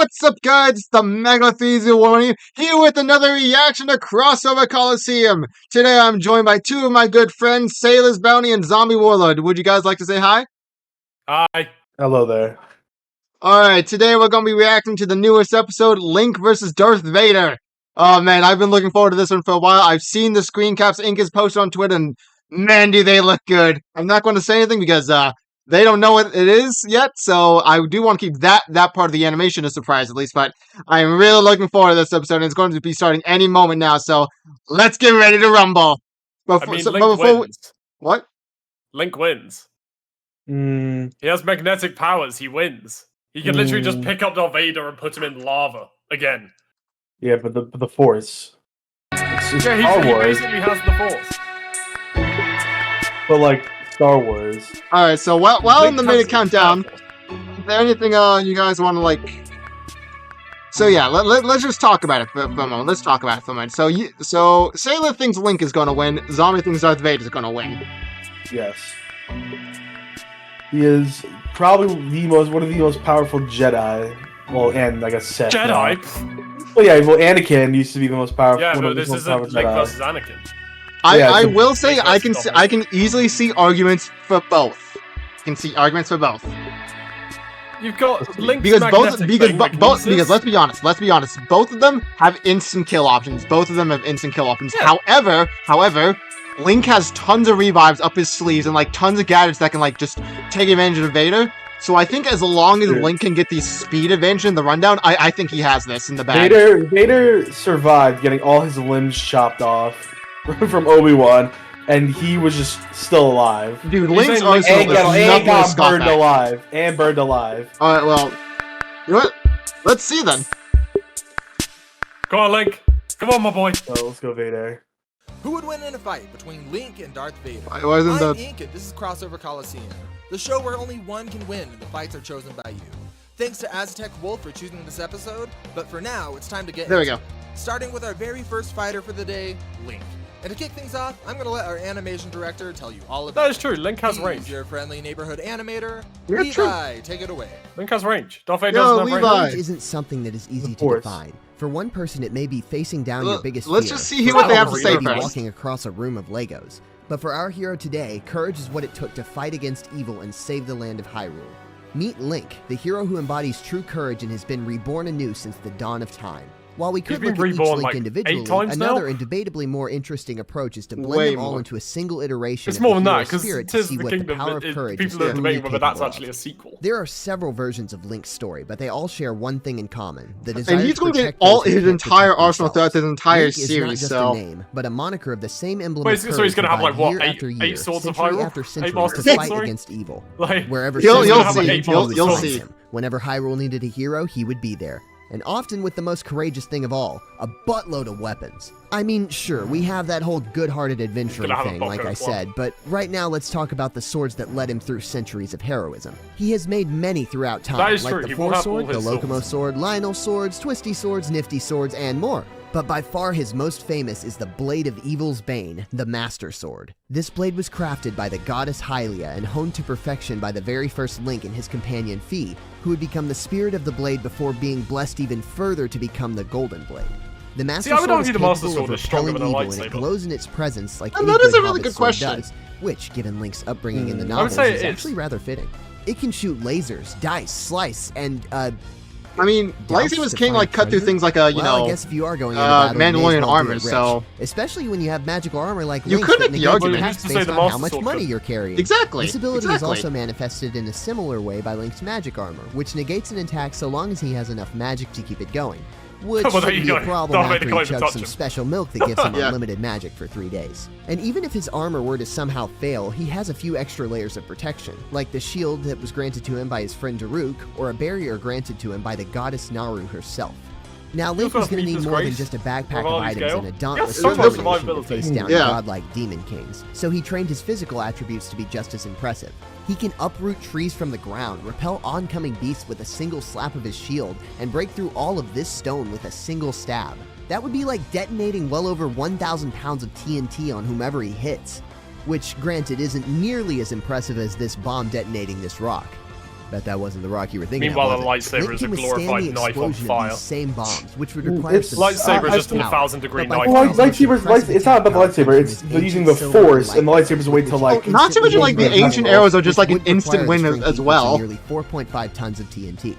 what's up guys, it's the Megaphysical here with another reaction to Crossover Colosseum. Today I'm joined by two of my good friends, Sailor's Bounty and Zombie Warlord. Would you guys like to say hi? Hi. Hello there. Alright, today we're going to be reacting to the newest episode, Link vs. Darth Vader. Oh man, I've been looking forward to this one for a while. I've seen the screen caps Ink has posted on Twitter, and man do they look good. I'm not going to say anything because, they don't know what it is yet, so I do want to keep that part of the animation a surprise at least, but I'm really looking forward to this episode, and it's going to be starting any moment now, so let's get ready to rumble. Link wins. What? Link wins. Mm, He has magnetic powers, he wins. He can literally just pick up Darth Vader and put him in lava again. yeah, but the Force. It's Yeah, Star he Wars, basically has the Force. but like Star Wars. Alright, so while in Link the has minute the countdown, Force. is there anything you guys want to, like... So yeah, let's just talk about it for a moment. Let's talk about it for a moment. So Sailor thinks Link is going to win, Zombie thinks Darth Vader is going to win. Yes. He is probably one of the most powerful Jedi. Well, and I guess Seth. Jedi? Now. Well, yeah. Well, Anakin used to be the most powerful. Yeah, one but of the this most isn't powerful Link Jedi. versus Anakin. I so will say Link I versus can easily see arguments for both. I can see arguments for both. You've got Link's Because magnetic because let's be honest, both of them have instant kill options. Yeah. However, Link has tons of revives up his sleeves and like tons of gadgets that can like just take advantage of Vader. So I think as long as Link can get the speed advantage in the rundown, I think he has this in the bag. Vader survived getting all his limbs chopped off from Obi-Wan, and he was just still alive. Dude, He's Link's saying Link arsenal is got- nothing to got scoff burned at. alive. And burned alive. Alright, well, you know what? Let's see then. Come on, Link. Come on, my boy. So let's go Vader. Who would win in a fight between Link and Darth Vader? Why isn't I'm the... Ink, and this is Crossover Colosseum, the show where only one can win and the fights are chosen by you. Thanks to Aztec Wolf for choosing this episode, but for now, it's time to get There we into go. it. Starting with our very first fighter for the day, Link. And to kick things off, I'm going to let our animation director tell you all about That is true, Link has He's range. your friendly neighborhood animator, Yeah, Levi. Take it away. Link has range. Darth Vader Yo, doesn't have Levi. range. Range isn't something that is easy Of to course. define. For one person, it may be facing down your biggest Let's fear. just see For what they have to others, say it may be first. walking across a room of Legos. But for our hero today, courage is what it took to fight against evil and save the land of Hyrule. Meet Link, the hero who embodies true courage and has been reborn anew since the dawn of time. While we could been look at each reborn, Link like, 8 individually, times now? another and debatably more interesting approach is to blend Way them all more. into a single iteration It's of more the than that, hero's because spirit to Tis see the what the Kingdom, power of courage is people are truly debating whether that's capable actually of. a sequel. There are several versions of Link's story, but they all share one thing in common: the desire And he's to going to get protect all those who his can't entire protect arsenal throughout themselves. his entire Link is not series, just so... a name, but a moniker of the same emblem Wait, of so courage he's gonna have, like, provided what, year after eight year, swords of century Hyrule? after 8 century Master to Swords, fight sorry? against evil. Like, Wherever You'll Caesar see, needed you'll he would see. find him. Whenever Hyrule needed a hero, he would be there. And often with the most courageous thing of all, a buttload of weapons. I mean, sure, we have that whole good-hearted adventuring Gonna have a thing, bow like I as well. said, but right now let's talk about the swords that led him through centuries of heroism. He has made many throughout time, That is like true, the he will Force have all Sword, the his Locomo swords. Sword, Lionel Swords, Twisty Swords, Nifty Swords, and more. But by far his most famous is the Blade of Evil's Bane, the Master Sword. This blade was crafted by the goddess Hylia and honed to perfection by the very first Link and his companion Fi, who would become the spirit of the blade before being blessed even further to become the Golden Blade. The Master I would Sword is argue the Master capable of Sword is stronger repelling than a evil, and it lightsaber. glows in its presence like And any that is a good really Hobbit good sword question. does, which, given Link's upbringing in the I would novels, say is it is. actually rather fitting. It can shoot lasers, dice, slice, and I mean, lightsabers to can't find like cut through treasure? things like I guess if you are going into battle, you may as Mandalorian well do armor, it rich. so... Especially when you have magical armor like You Link's could that make the negates argument. attacks Who's to say based the on how Master much Sword money couldn't? you're carrying. Exactly, This ability exactly. is also manifested in a similar way by Link's magic armor, which negates an attack so long as he has enough magic to keep it going. Which Well, there shouldn't you be go. a problem Darth after Vader he can't even chugs touch some him. special milk that gives him Yeah. unlimited magic for 3 days. And even if his armor were to somehow fail, he has a few extra layers of protection, like the shield that was granted to him by his friend Daruk, or a barrier granted to him by the goddess Naru herself. Now, Link was first going to meet need his more than grace, just a backpack of Rivali's items Gale. and a Yes, dauntless so much determination to survivability. face down Yeah. godlike demon kings, so he trained his physical attributes to be just as impressive. He can uproot trees from the ground, repel oncoming beasts with a single slap of his shield, and break through all of this stone with a single stab. That would be like detonating well over 1,000 pounds of TNT on whomever he hits, which, granted, isn't nearly as impressive as this bomb detonating this rock. Bet that wasn't the rock you were thinking Meanwhile, of, a was it? lightsaber Link is a can withstand glorified the knife on explosion of fire. these same bombs, which would require It's- some Lightsaber is serious just a power. 1,000-degree But by knife. far Well, his most lightsabers, it's not about the impressive lightsaber. attack It's comes they're from using his the ancient force, silver and the lightsabers wait to like. Not to mention like the instantly ancient eliminate arrows are just like an which would instant require win the as strength equal to well. Nearly 4.5 tons of TNT.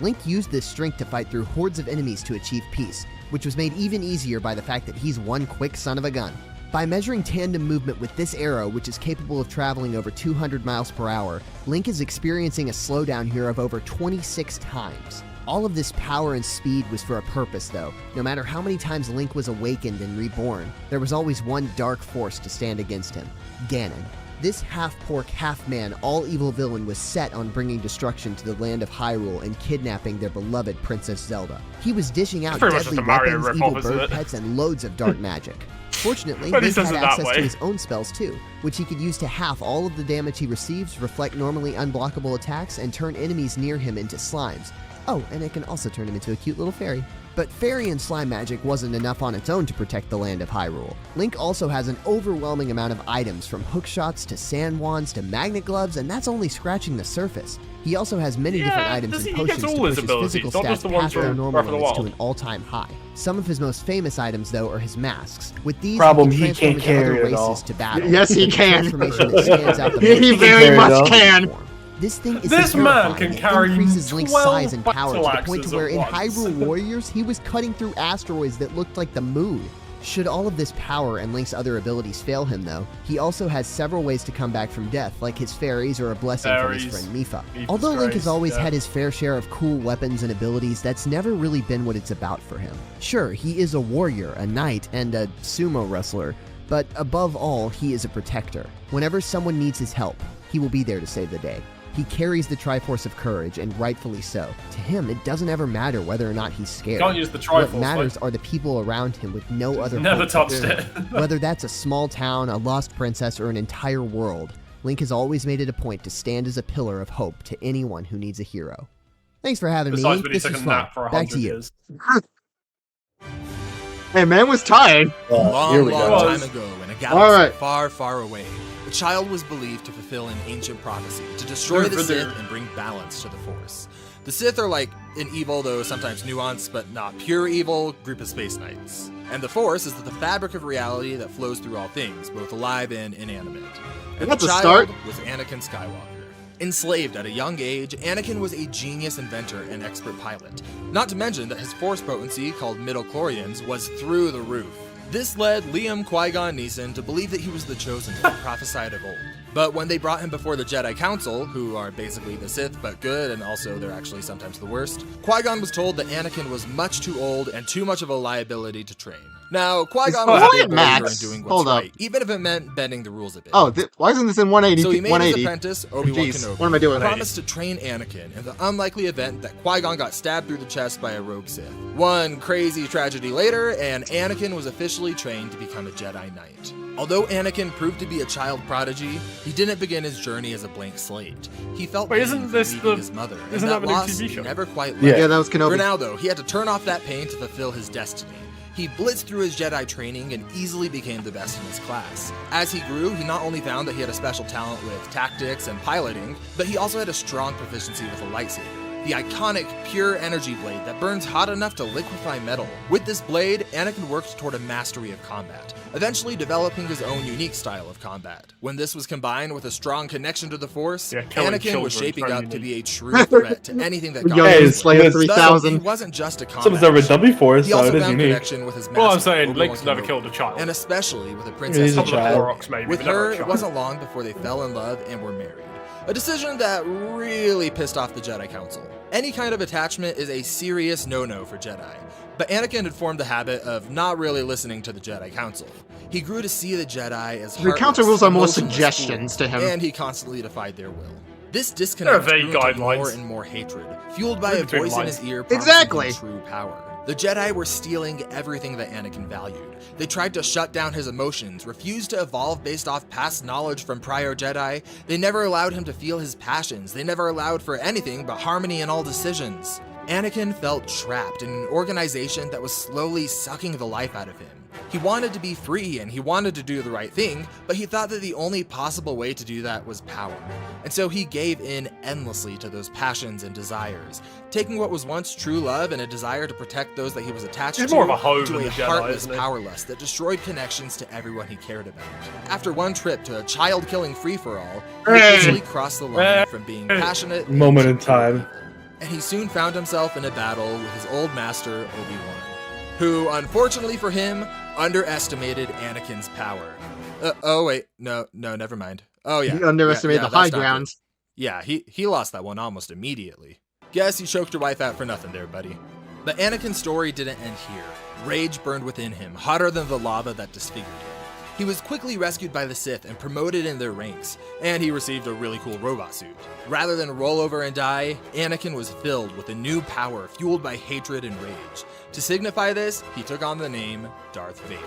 Link used this strength to fight through hordes of enemies to achieve peace, which was made even easier by the fact that he's one quick son of a gun. By measuring tandem movement with this arrow, which is capable of traveling over 200 miles per hour, Link is experiencing a slowdown here of over 26 times. All of this power and speed was for a purpose, though. No matter how many times Link was awakened and reborn, there was always one dark force to stand against him: Ganon. This half-pork, half-man, all-evil villain was set on bringing destruction to the land of Hyrule and kidnapping their beloved Princess Zelda. He was dishing out pretty much deadly just a Mario weapons, ripoff, evil isn't bird it? pets, and loads of dark magic. Fortunately, But he Link says had it that access way. to his own spells too, which he could use to half all of the damage he receives, reflect normally unblockable attacks, and turn enemies near him into slimes. Oh, and it can also turn him into a cute little fairy. But fairy and slime magic wasn't enough on its own to protect the land of Hyrule. Link also has an overwhelming amount of items, from hookshots to sand wands to magnet gloves, and that's only scratching the surface. He also has many different items and he potions gets to all push his his abilities, physical not just stats the ones past their from normal Breath of the limits to Wild. an all-time high. Some of his most famous items, though, are his masks. With these, Problem, he can he can't transform into other carry it all. races to battle. Yes, he with a can. transformation that stands out the He most. very carry it much all. can. This thing is This so man terrifying, can it carry increases Link's 12 size and power to the battle point to axes where at in once. Hyrule Warriors, he was cutting through asteroids that looked like the moon. Should all of this power and Link's other abilities fail him, though, he also has several ways to come back from death, like his fairies or a blessing from his Fairies. friend Mipha. Mipha's Although Link has grace, always yeah. had his fair share of cool weapons and abilities, that's never really been what it's about for him. Sure, he is a warrior, a knight, and a sumo wrestler, but above all, he is a protector. Whenever someone needs his help, he will be there to save the day. He carries the Triforce of Courage, and rightfully so. To him, it doesn't ever matter whether or not he's scared. Can't use the What Triforce, matters like. are the people around him with no other Never hope to touched do. it. Whether that's a small town, a lost princess, or an entire world, Link has always made it a point to stand as a pillar of hope to anyone who needs a hero. Thanks for having me, Besides Link. when he This took was a fun. nap for Back to 100 you. years. Hey, man was tired. Long, here we long go. time ago, in a galaxy Alright. far, far away, a child was believed to fulfill an ancient prophecy to destroy the Vader. Sith and bring balance to the Force. The Sith are like an evil, though sometimes nuanced, but not pure evil, group of space knights. And the Force is the fabric of reality that flows through all things, both alive and inanimate. And That's the a child start. was Anakin Skywalker. Enslaved at a young age, Anakin was a genius inventor and expert pilot. Not to mention that his force potency, called midichlorians, was through the roof. This led Liam Qui-Gon Neeson to believe that he was the chosen one prophesied of old. But when they brought him before the Jedi Council, who are basically the Sith but good, and also they're actually sometimes the worst, Qui-Gon was told that Anakin was much too old and too much of a liability to train. Now, Qui-Gon was a Quiet, big believer in Max. doing what's Hold up. right, even if it meant bending the rules a bit. Oh, why isn't this in 180? So he made his 180. apprentice, Obi-Wan Jeez, Kenobi, what am I doing? promised to train Anakin in the unlikely event that Qui-Gon got stabbed through the chest by a rogue Sith. One crazy tragedy later, and Anakin was officially trained to become a Jedi Knight. Although Anakin proved to be a child prodigy, he didn't begin his journey as a blank slate. He felt Wait, pain isn't from this leaving the- his mother, and isn't that that the new loss TV he show? never quite Yeah. left. Yeah, that was Kenobi. For now, though, he had to turn off that pain to fulfill his destiny. He blitzed through his Jedi training and easily became the best in his class. As he grew, he not only found that he had a special talent with tactics and piloting, but he also had a strong proficiency with a lightsaber. The iconic pure energy blade that burns hot enough to liquefy metal. With this blade, Anakin worked toward a mastery of combat, eventually developing his own unique style of combat. When this was combined with a strong connection to the Force, Yeah, killing Anakin was children is shaping very up to unique. be a true threat to anything that got Young Hey, in Hey, his it's- way. Slayer it's- Thus, 3000. he wasn't just a combat Someone's over W Force, he so also it is found unique. connection with his master, Well, I'm saying Obi-Wan Link's never Kenobi, killed a child. and especially with a He's princess. a Couple of child. Koroks, maybe, With but never her, a it child. wasn't long before they fell in love and were married. A decision that really pissed off the Jedi Council. Any kind of attachment is a serious no-no for Jedi, but Anakin had formed the habit of not really listening to the Jedi Council. He grew to see the Jedi as The council heartless, rules are more emotionless suggestions fools, to him. and he constantly defied their will. This disconnect vague grew into guidelines. more and more hatred, fueled by Read a between voice in lines. his ear promising Exactly. him true power. The Jedi were stealing everything that Anakin valued. They tried to shut down his emotions, refused to evolve based off past knowledge from prior Jedi. They never allowed him to feel his passions. They never allowed for anything but harmony in all decisions. Anakin felt trapped in an organization that was slowly sucking the life out of him. He wanted to be free and he wanted to do the right thing, but he thought that the only possible way to do that was power. And so he gave in endlessly to those passions and desires, taking what was once true love and a desire to protect those that he was attached He's to, more of a hoe to than a a Jedi, heartless isn't he? power lust that destroyed connections to everyone he cared about. After one trip to a child-killing free-for-all, he officially crossed the line from being passionate Moment in time. and he soon found himself in a battle with his old master, Obi-Wan, who, unfortunately for him, underestimated Anakin's power. Oh wait, no, never mind. Oh yeah, He underestimated yeah, the high that's not ground. good. Yeah, he lost that one almost immediately. Guess you choked your wife out for nothing there, buddy. But Anakin's story didn't end here. Rage burned within him, hotter than the lava that disfigured him. He was quickly rescued by the Sith and promoted in their ranks, and he received a really cool robot suit. Rather than roll over and die, Anakin was filled with a new power fueled by hatred and rage. To signify this, he took on the name Darth Vader.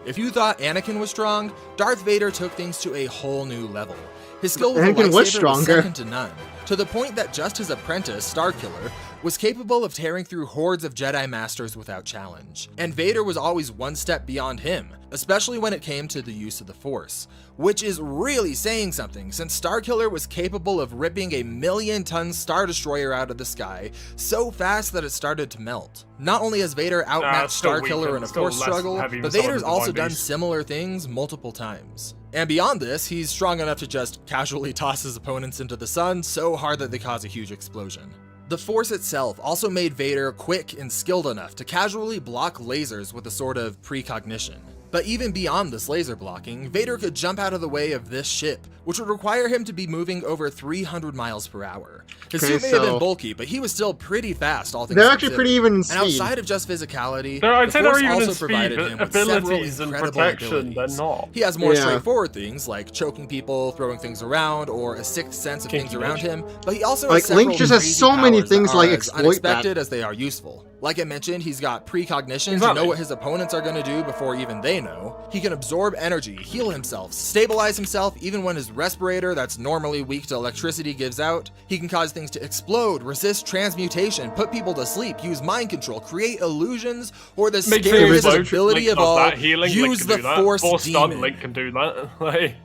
If you thought Anakin was strong, Darth Vader took things to a whole new level. His skill with the Anakin was lightsaber stronger. second to none, to the point that just his apprentice, Starkiller, was capable of tearing through hordes of Jedi Masters without challenge. And Vader was always one step beyond him, especially when it came to the use of the Force, which is really saying something since Starkiller was capable of ripping a 1,000,000-ton Star Destroyer out of the sky so fast that it started to melt. Not only has Vader outmatched still Starkiller weak in a still Force less struggle, heavy but than Vader's some of the also Divine done Beasts. similar things multiple times. And beyond this, he's strong enough to just casually toss his opponents into the sun so hard that they cause a huge explosion. The Force itself also made Vader quick and skilled enough to casually block lasers with a sort of precognition. But even beyond this laser blocking, Vader could jump out of the way of this ship, which would require him to be moving over 300 miles per hour. His Okay, suit may have so- been bulky, but he was still pretty fast, all things They're actually considered. pretty even in And speed. outside of just physicality, I'd the say they're Force even in also speed, provided but him with several abilities and incredible protection, abilities. they're not. He has more Yeah. straightforward things like choking people, throwing things around, or a sixth sense of Kinky things around bitch. him, but he also Like, has Link several just has crazy so many powers that things, are like, as exploit that. unexpected as they are useful. Like I mentioned, he's got precognition to Exactly. know what his opponents are going to do before even they know. He can absorb energy, heal himself, stabilize himself even when his respirator that's normally weak to electricity gives out. He can cause things to explode, resist transmutation, put people to sleep, use mind control, create illusions, or the Make scariest things ability Link of does all, that. Healing, Link use can the do that. Force Force stun, demon. Link can do that. Like,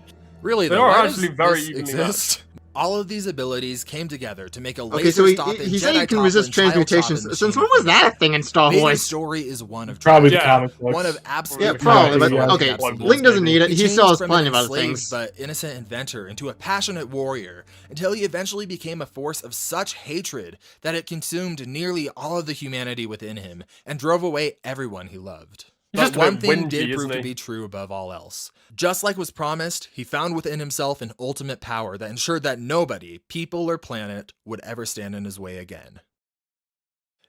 Really, They though, are why actually does very this evenly exist? All of these abilities came together to make a Okay, so laser-stopping, he said he can Jedi-toppling, resist transmutations. child-chopping Since machine. when was that a thing in Star Vader's Wars? story is one of Probably the Yeah. comic books. one of absolute Yeah, probably, but Yeah. okay, Blood Link doesn't maybe. need it. He changed still has from plenty an of other enslaved things. but innocent inventor into a passionate warrior until he eventually became a force of such hatred that it consumed nearly all of the humanity within him and drove away everyone he loved. He's But just a one bit thing whingy, did prove isn't to he? be true above all else. Just like was promised, he found within himself an ultimate power that ensured that nobody, people or planet, would ever stand in his way again.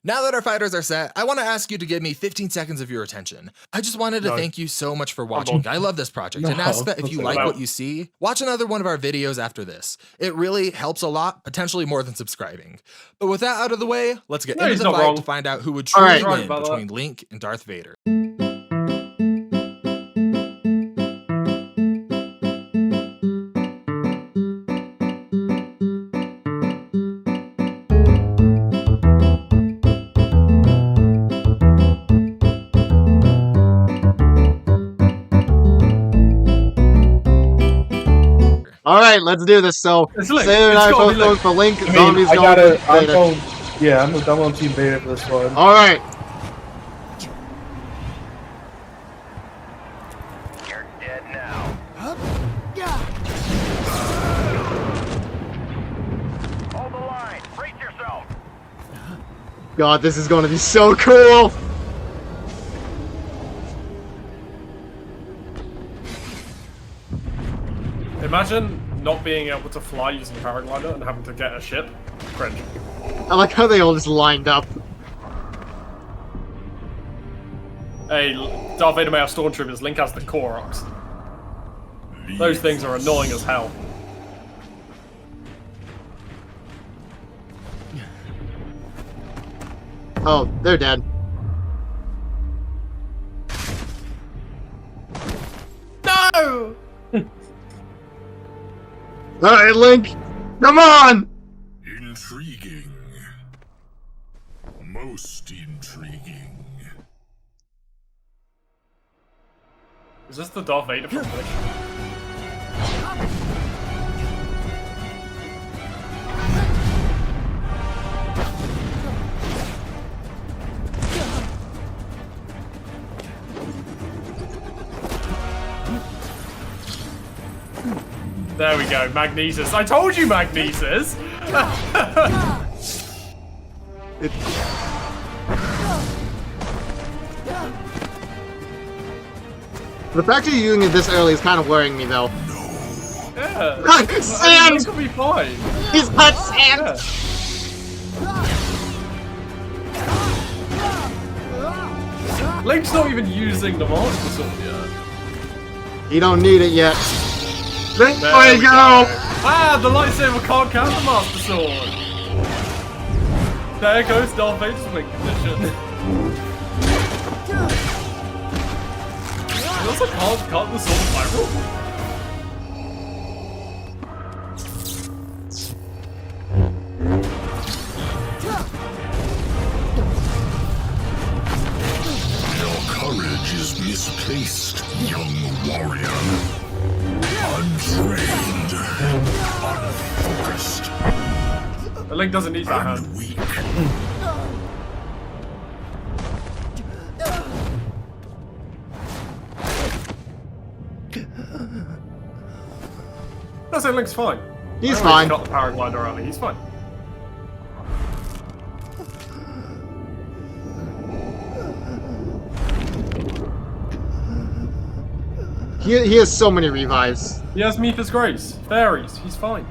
Now that our fighters are set, I want to ask you to give me 15 seconds of your attention. I just wanted to No. thank you so much for watching. I love this project and No, ask that if you don't like say what that. you see, watch another one of our videos after this. It really helps a lot, potentially more than subscribing. But with that out of the way, let's get No, into he's the not fight wrong. to find out who would All truly right. win About that. between Link and Darth Vader. All right, let's do this. So, It's Link. Sailor and It's I gotta both be going Link. for Link. I mean, Zombies I going gotta. for I'm Vader. going. Yeah, I'm on Team Vader for this one. All right. You're dead now. Hold the line. Brace yourself. God, this is going to be so cool. Imagine not being able to fly using paraglider and having to get a ship. Cringe. I like how they all just lined up. Hey, Darth Vader may have stormtroopers, Link has the Koroks. Those things are annoying as hell. Oh, they're dead. No! All right, Link. Come on. Intriguing. Most intriguing. Is this the Darth Vader from Glitch? There we go, Magnesis. I told you, Magnesis! The fact that you're using it this early is kind of worrying me, though. Yeah. Sand! This will be fine. He's got sand! Yeah. Link's not even using the Master Sword yet. You don't need it yet. There we There we go! Ah, the lightsaber can't count the Master Sword! There goes Darth Vader's wing condition. He also can't cut the sword of Hyrule. Your courage is misplaced, young warrior. Untrained, unfocused, The Link doesn't need that hand. and weak. No, so Link's fine. He's I fine. always got the paraglider early, he's fine. He has so many revives. He has Mipha's Grace, fairies, he's fine.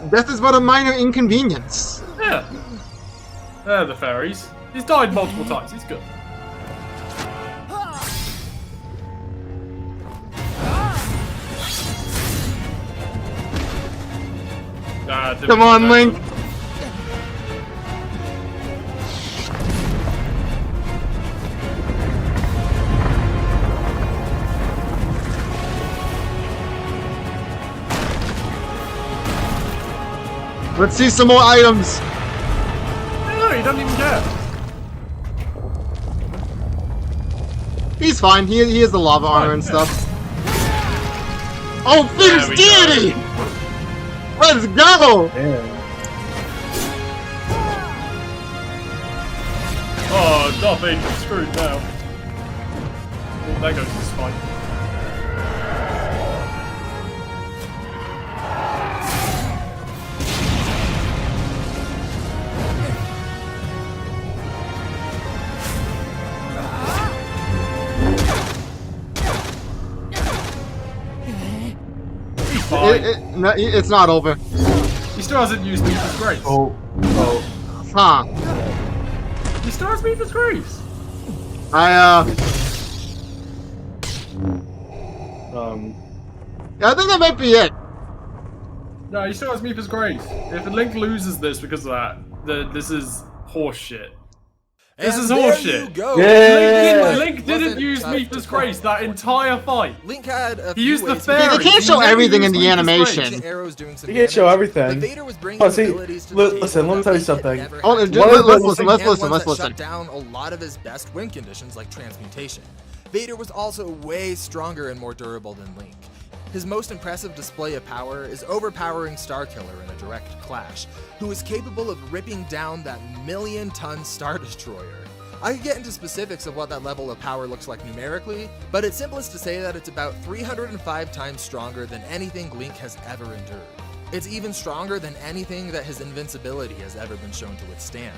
Death is but a minor inconvenience. Yeah. They're the fairies. He's died multiple times, he's good. Come on, Link. Let's see some more items. No, he doesn't even care. He's fine. He has the lava armor and stuff. Oh, There Fierce we Deity! Let's go! Oh, Darth Vader's screwed now. Well, there goes his spine. He's fine. No, it's not over. He still hasn't used Mipha's Grace. Oh. Huh. He still has Mipha's Grace. I think that might be it. No, he still has Mipha's Grace. If Link loses this because of that, this is horseshit. This And is there horseshit. you go. Yeah. Link didn't use Mipha's Grace that entire fight. Link had a He used few the ways fairies. They can't He show never everything in used the Mipha's Grace. animation. Arrows doing some You can't show damage. everything. But Vader was bringing Oh, see, abilities to listen, let me tell you Link something. had never Oh, had. let's One of those- listen, And let's ones listen, let's that listen. shut down a lot of his best win conditions like transmutation. Vader was also way stronger and more durable than Link. His most impressive display of power is overpowering Starkiller in a direct clash, who is capable of ripping down that million-ton Star Destroyer. I could get into specifics of what that level of power looks like numerically, but it's simplest to say that it's about 305 times stronger than anything Link has ever endured. It's even stronger than anything that his invincibility has ever been shown to withstand.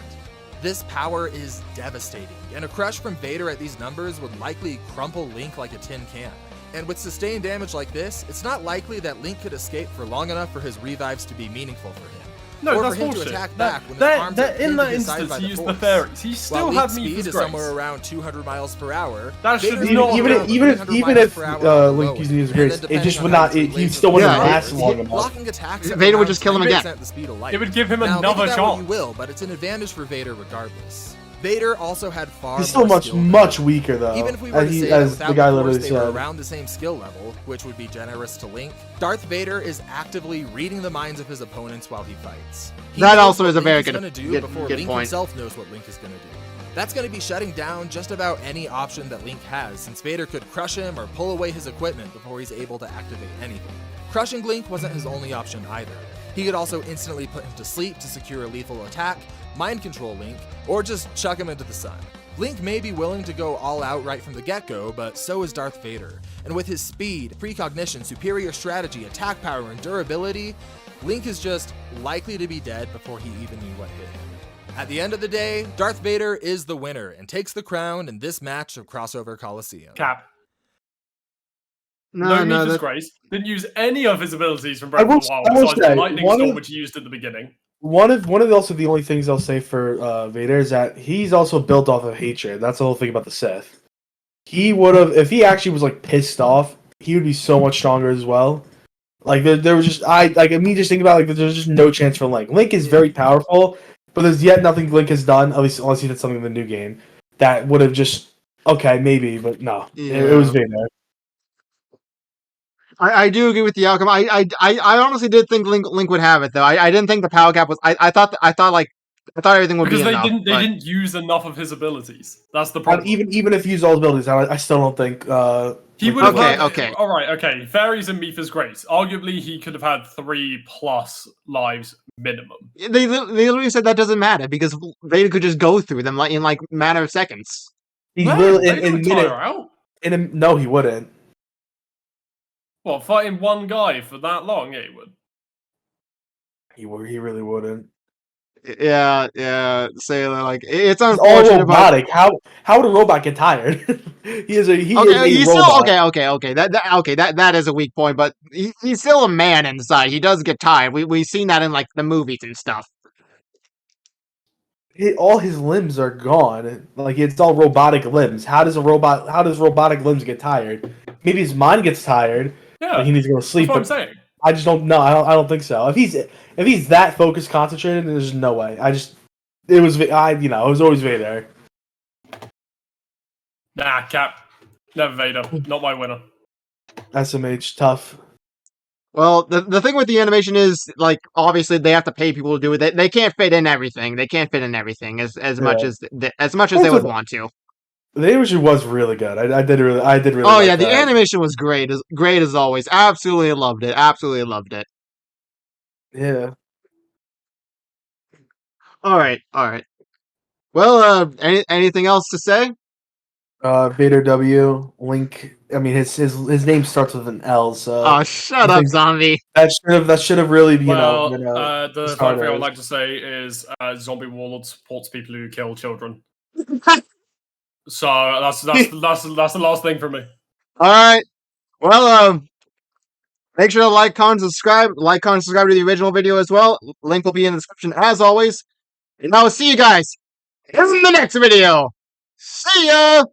This power is devastating, and a crush from Vader at these numbers would likely crumple Link like a tin can. And with sustained damage like this, it's not likely that Link could escape for long enough for his revives to be meaningful for him. No, or that's for him bullshit. to attack back when his That arms are in pinned that to his side instance, by he the used the Force. fairies. He still While had Link's speed Mipha's is Grace. somewhere around 200 miles per hour. That should Vader's not Even go. even if Link using his grace, it just would not. He still wouldn't Yeah, last long enough. Blocking attacks at Vader would around just kill him 3% again. the speed of light. It would give him Now, another make of that what chance. you will, but it's an advantage for Vader regardless. Vader also had far He's still more much skill than much Link. weaker though. Even if we were to say that as without the guy the Force, literally they were said. around the same skill level, which would be generous to Link, Darth Vader is actively reading the minds of his opponents while he fights. He That knows also what is a Link very is good- gonna do good- before good Link point. himself knows what Link is going to do. That's going to be shutting down just about any option that Link has, since Vader could crush him or pull away his equipment before he's able to activate anything. Crushing Link wasn't his only option either. He could also instantly put him to sleep to secure a lethal attack, mind control Link, or just chuck him into the sun. Link may be willing to go all out right from the get-go, but so is Darth Vader. And with his speed, precognition, superior strategy, attack power, and durability, Link is just likely to be dead before he even knew what hit him. At the end of the day, Darth Vader is the winner and takes the crown in this match of Crossover Colosseum. Cap. No, Mephi's Grace didn't use any of his abilities from Breath I will- of the Wild I will besides the say, Lightning one Storm, of- which he used at the beginning. One of also the only things I'll say for Vader is that he's also built off of hatred. That's the whole thing about the Sith. He would have, if he actually was like pissed off, he would be so much stronger as well. Like there was just me just thinking about there's just no chance for Link. Link is very powerful, but there's yet nothing Link has done, at least unless he did something in the new game, that would have just okay maybe, but no, it was Vader. I do agree with the outcome. I honestly did think Link would have it though. I didn't think the power cap was. I thought everything would Because be enough. they didn't use enough of his abilities. That's the And problem. even if he used all his abilities, I still don't think. He Link would have Okay, had, okay. All right, okay. Fairies and Mephi's Grace. Arguably, he could have had 3+ lives minimum. They literally said that doesn't matter because Vader could just go through them in matter of seconds. He's Man, really Vader in would minute. tire out. No, he wouldn't. What, fighting one guy for that long? Yeah, he would. He really wouldn't. Yeah, Sailor. It's It's all unfortunate. But robotic. How would a robot get tired? he is a he's robot. still okay. That is a weak point, but he's still a man inside. He does get tired. We've seen that in the movies and stuff. All his limbs are gone. Like it's all robotic limbs. How does robotic limbs get tired? Maybe his mind gets tired. Yeah, Like he needs to go to sleep. that's what I'm But saying. I just don't know. I don't think so. If he's that focused, concentrated, then there's no way. It was always Vader. Nah, Cap. Never Vader. Not my winner. SMH tough. Well, the thing with the animation is obviously they have to pay people to do it. They can't fit in everything. They can't fit in everything as much as they would want to. The animation was really good. I did really. Oh like yeah, the that. animation was great as always. Absolutely loved it. Absolutely loved it. Yeah. All right. Well, anything else to say? Vader W. Link. I mean, his name starts with an L. So Oh, shut up, zombie. that should have really The final started. thing I would like to say is Zombie Warlord supports people who kill children. So that's the last thing for me. All right. Well, make sure to like, comment, subscribe. Like, comment, subscribe to the original video as well. Link will be in the description as always. And I will see you guys in the next video. See ya!